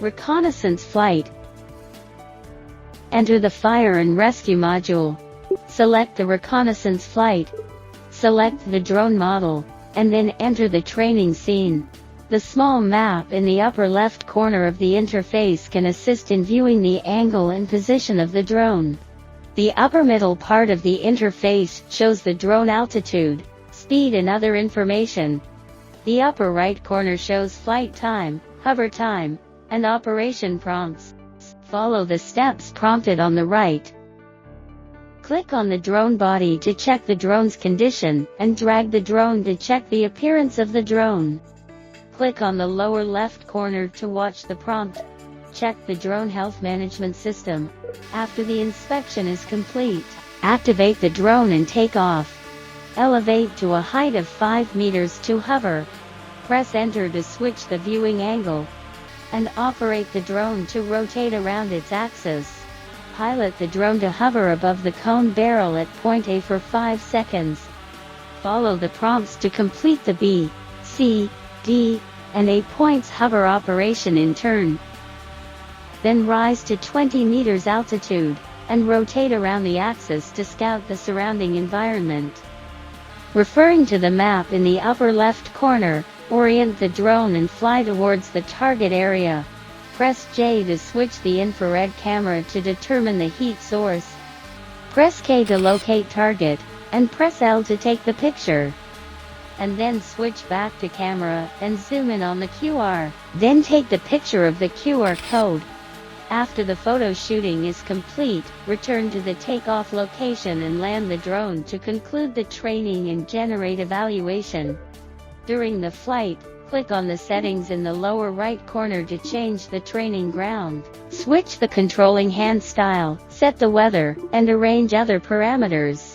Reconnaissance flight. Enter the fire and rescue module. Select the reconnaissance flight. Select the drone model, and then enter the training scene. The small map in the upper left corner of the interface can assist in viewing the angle and position of the drone. The upper middle part of the interface shows the drone altitude, speed and other information. The upper right corner shows flight time, hover time, and operation prompts. Follow the steps prompted on the right. Click on the drone body to check the drone's condition, and drag the drone to check the appearance of the drone. Click on the lower left corner to watch the prompt. Check the drone health management system. After the inspection is complete, activate the drone and take off. Elevate to a height of 5 meters to hover. Press Enter to switch the viewing angle, and operate the drone to rotate around its axis. Pilot the drone to hover above the cone barrel at point A for 5 seconds. Follow the prompts to complete the B, C, D, and A points hover operation in turn. Then rise to 20 meters altitude, and rotate around the axis to scout the surrounding environment. Referring to the map in the upper left corner, orient the drone and fly towards the target area. Press J to switch the infrared camera to determine the heat source. Press K to locate target, and press L to take the picture. And then switch back to camera, and zoom in on the QR. Then take the picture of the QR code. After the photo shooting is complete, return to the takeoff location and land the drone to conclude the training and generate evaluation. During the flight, click on the settings in the lower right corner to change the training ground. Switch the controlling hand style, set the weather, and arrange other parameters.